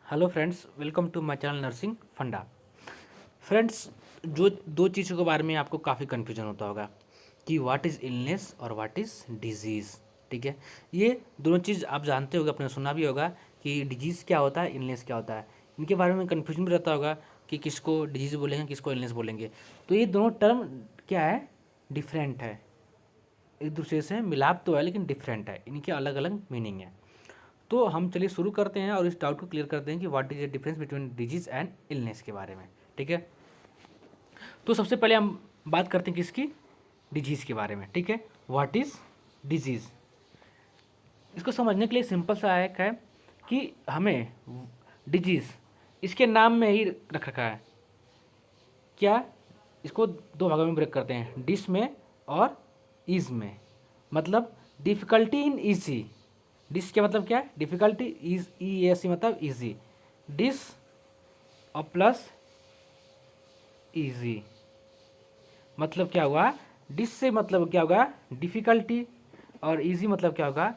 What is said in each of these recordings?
Hello friends, welcome to my channel nursing funda. Friends, जो दो चीज़ों के बारे में आपको काफ़ी कन्फ्यूजन होता होगा कि व्हाट इज़ इलनेस और व्हाट इज़ डिजीज़। ठीक है, ये दोनों चीज़ आप जानते होगे, आपने सुना भी होगा कि डिजीज़ क्या होता है, इलनेस क्या होता है। इनके बारे में कन्फ्यूजन भी रहता होगा कि किसको डिजीज़ बोलेंगे, किसको इलनेस बोलेंगे। तो ये दोनों टर्म क्या है, डिफरेंट है, एक दूसरे से मिलाप तो है लेकिन डिफरेंट है, इनके अलग अलग मीनिंग है। तो हम चलिए शुरू करते हैं और इस डाउट को क्लियर करते हैं कि what is the difference between disease and illness के बारे में। ठीक है, तो सबसे पहले हम बात करते हैं किसकी, डिजीज के बारे में। ठीक है, व्हाट इज डिजीज। इसको समझने के लिए सिंपल सा एक है कि हमें डिजीज इसके नाम में ही रख रखा है क्या। इसको दो भागों में ब्रेक करते हैं, डिस में और इज में। मतलब डिफ़िकल्टी इन इजी, डिस क्या मतलब क्या है, difficulty, ease E S C मतलब इजी, डिस और प्लस इजी मतलब क्या हुआ, डिस से मतलब क्या होगा डिफ़िकल्टी, और इजी मतलब क्या होगा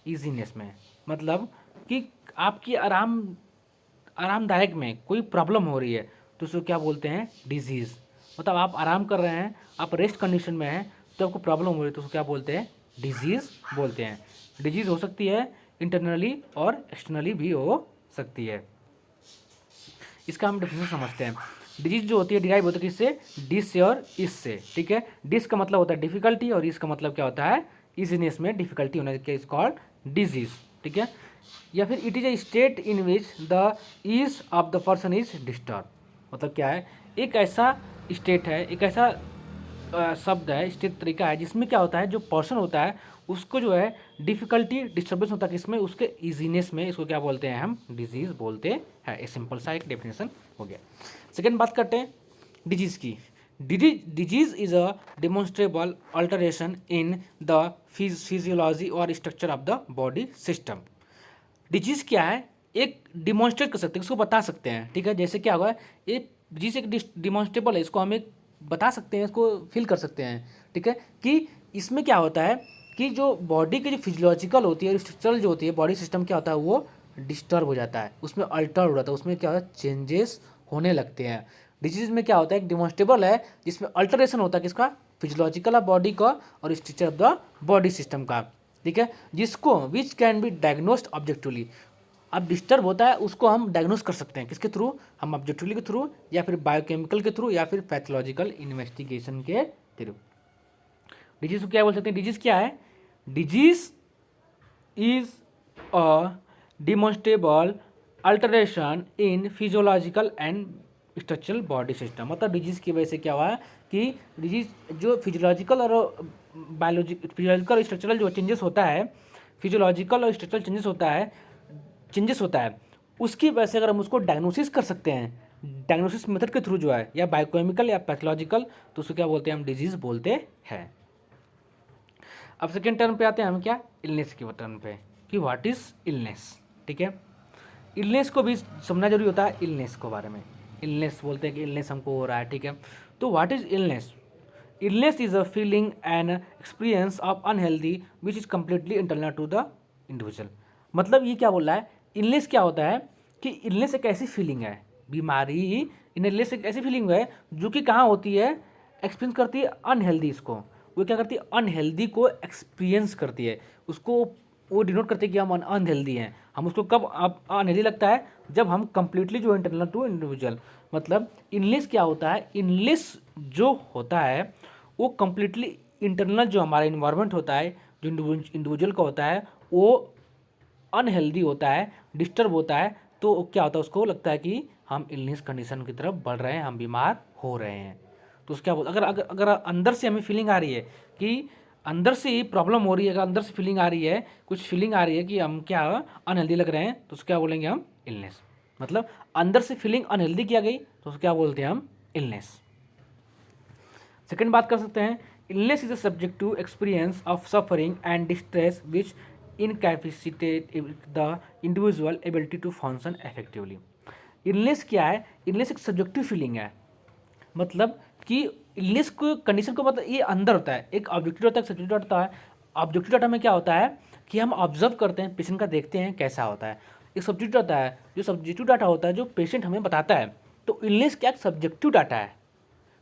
इजीनेस में। मतलब कि आपकी आरामदायक में कोई प्रॉब्लम हो रही है तो उसको क्या बोलते हैं, डिजीज़। मतलब आप आराम कर रहे हैं, आप रेस्ट कंडीशन में हैं, तो आपको प्रॉब्लम हो रही है तो उसको क्या बोलते हैं, डिजीज़ बोलते हैं। डिजीज़ हो सकती है इंटरनली और एक्सटर्नली भी हो सकती है। इसका हम डेफिनेशन समझते हैं। डिजीज जो होती है डिराइव होती है किससे, डिस से और इस से। ठीक है, डिस का मतलब होता है डिफिकल्टी और इसका मतलब क्या होता है, इजीनेस में डिफिकल्टी होने के इज कॉल्ड डिजीज। ठीक है, या फिर it is a state in which the ease of the person is disturb. मतलब क्या है, एक ऐसा स्टेट है, एक ऐसा शब्द है, स्टेट तरीका है जिसमें क्या होता है, जो पर्सन होता है उसको जो है डिफिकल्टी डिस्टर्बेंस होता है किसमें, उसके इजीनेस में। इसको क्या बोलते हैं हम, डिजीज बोलते हैं। एक सिंपल सा एक डेफिनेशन हो गया। सेकेंड बात करते हैं डिजीज की। Disease is a demonstrable alteration in the physiology और structure of the body system. Disease क्या है, एक डिमॉन्स्ट्रेट कर सकते हैं, इसको बता सकते हैं। ठीक है, जैसे क्या होगा, ये डिजीज एक डिमॉन्स्ट्रेबल है, इसको हम एक बता सकते हैं, इसको फील कर सकते हैं। ठीक है, कि इसमें क्या होता है कि जो बॉडी की जो फिजियोलॉजिकल होती है, स्ट्रक्चरल जो होती है बॉडी सिस्टम, क्या होता है वो डिस्टर्ब हो जाता है, उसमें अल्टर हो जाता है, उसमें क्या होता है चेंजेस होने लगते हैं। डिजीज में क्या होता है, एक डिमॉन्स्ट्रेबल है जिसमें अल्टरेशन होता है किसका, फिजियोलॉजिकल ऑफ बॉडी का और structure of the body system का। ठीक है, जिसको which can be diagnosed objectively. अब डिस्टर्ब होता है उसको हम डायग्नोस कर सकते हैं किसके थ्रू, हम ऑब्जेक्टिवली के थ्रू, या फिर बायोकेमिकल के थ्रू, या फिर पैथोलॉजिकल इन्वेस्टिगेशन के थ्रू। डिजीज को क्या बोल सकते हैं, डिजीज क्या है, disease is a demonstrable alteration in physiological and structural body system. मतलब डिजीज की वजह से क्या हुआ कि डिजीज जो फिजियोलॉजिकल और फिजियोलॉजिकल और स्ट्रक्चरल जो चेंजेस होता है, फिजियोलॉजिकल और स्ट्रक्चरल चेंजेस होता है, उसकी वजह से अगर हम उसको डायग्नोसिस कर सकते हैं डायग्नोसिस मेथड के थ्रू जो है, या बायोकेमिकल या पैथोलॉजिकल, तो उसको क्या बोलते हैं, हम डिजीज बोलते हैं। अब सेकेंड टर्म पे आते हैं हम, क्या, इलनेस के टर्म पे, कि व्हाट इज इलनेस। ठीक है, इलनेस को भी समझना जरूरी होता है। इलनेस के बारे में, इलनेस बोलते हैं कि इलनेस हमको हो रहा है। ठीक है, तो what is illness. Illness is a feeling and experience of unhealthy which is completely internal to the individual. मतलब ये क्या बोल रहा है, इलनेस क्या होता है कि इलनेस एक ऐसी फीलिंग है, बीमारी, इलनेस एक ऐसी फीलिंग है जो कि कहाँ होती है, एक्सपीरियंस करती है अनहेल्दी इसको। वो क्या करती है, अनहेल्दी को एक्सपीरियंस करती है, उसको वो डिनोट करते हैं कि हम अनहेल्दी हैं। हम उसको कब अब अनहेल्दी लगता है, जब हम कंप्लीटली जो इंटरनल टू इंडिविजुअल। मतलब इनलेस क्या होता है, इनलेस जो होता है वो कंप्लीटली इंटरनल जो हमारा इन्वायरमेंट होता है, जो इंडिविजुअल का होता है, वो अनहेल्दी होता है, डिस्टर्ब होता है। तो क्या होता है, उसको लगता है कि हम इलनेस कंडीशन की तरफ बढ़ रहे हैं, हम बीमार हो रहे हैं। तो उसको क्या बोल, अगर अगर अगर अंदर से हमें फीलिंग आ रही है कि अंदर से ही प्रॉब्लम हो रही है, अगर अंदर से फीलिंग आ रही है, कुछ फीलिंग आ रही है कि हम क्या अनहेल्दी लग रहे हैं, तो उसको क्या बोलेंगे हम, इलनेस। मतलब अंदर से फीलिंग अनहेल्दी किया गई तो उसको क्या बोलते हैं हम, इलनेस। सेकेंड बात कर सकते हैं, illness is a subject to experience of suffering and distress which incapacitate the individual ability to function effectively. Illness क्या है, इलनेस एक सब्जेक्टिव फीलिंग है। मतलब कि इलनेस को कंडीशन को, मतलब ये अंदर होता है, एक ऑब्जेक्टिव होता है, एक सब्जेक्टिव होता है। ऑब्जेक्टिव डाटा में क्या होता है कि हम ऑब्जर्व करते हैं, पेशेंट का देखते हैं कैसा होता है, एक सब्जेक्टिव डाटा है, जो सब्जेक्टिव डाटा होता है जो पेशेंट हमें बताता है। तो इलनेस क्या एक सब्जेक्टिव डाटा है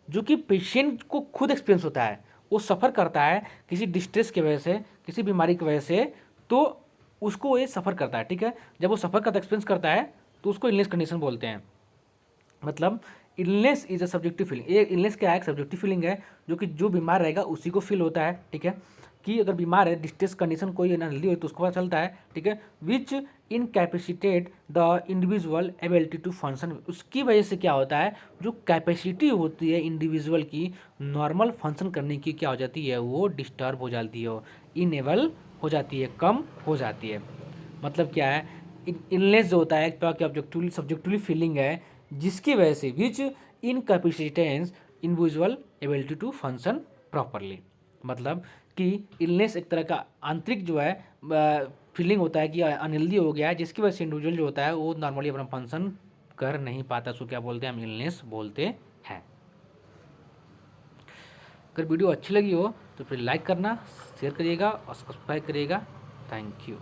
जो कि पेशेंट को खुद एक्सपीरियंस होता है, वो सफ़र करता है किसी डिस्ट्रेस की वजह से, किसी बीमारी की वजह से, तो उसको ये सफ़र करता है, ठीक है। जब वो सफ़र करता एक्सपीरियंस करता है तो उसको इलनेस कंडीशन बोलते हैं। मतलब illness is a subjective feeling. ये इलनेस क्या है, एक सब्जेक्टिव फीलिंग है जो कि जो बीमार रहेगा उसी को फील होता है, ठीक है। कि अगर बीमार है, डिस्ट्रेस कंडीशन कोई अनहेल्दी हो तो उसको पता चलता है, ठीक है। Which incapacitate the individual ability to function. उसकी वजह से क्या होता है, जो कैपेसिटी होती है इंडिविजुअल की नॉर्मल फंक्शन करने की, क्या हो जाती है, वो डिस्टर्ब हो जाती है, इनेबल हो जाती है, कम हो जाती है। मतलब क्या है, इलनेस जो होता है एक तरह की ऑब्जेक्टिवली सब्जेक्टिवली फीलिंग है जिसकी वजह से which incapacitates individual ability to function properly. मतलब कि इलनेस एक तरह का आंतरिक जो है फीलिंग होता है कि अनहेल्दी हो गया है, जिसकी वजह से इंडिविजुअल जो होता है वो नॉर्मली अपना फंक्शन कर नहीं पाता, उसको क्या बोलते हैं, हम इलनेस बोलते हैं। अगर वीडियो अच्छी लगी हो तो फिर लाइक करना, शेयर करिएगा और सब्सक्राइब करिएगा। Thank you.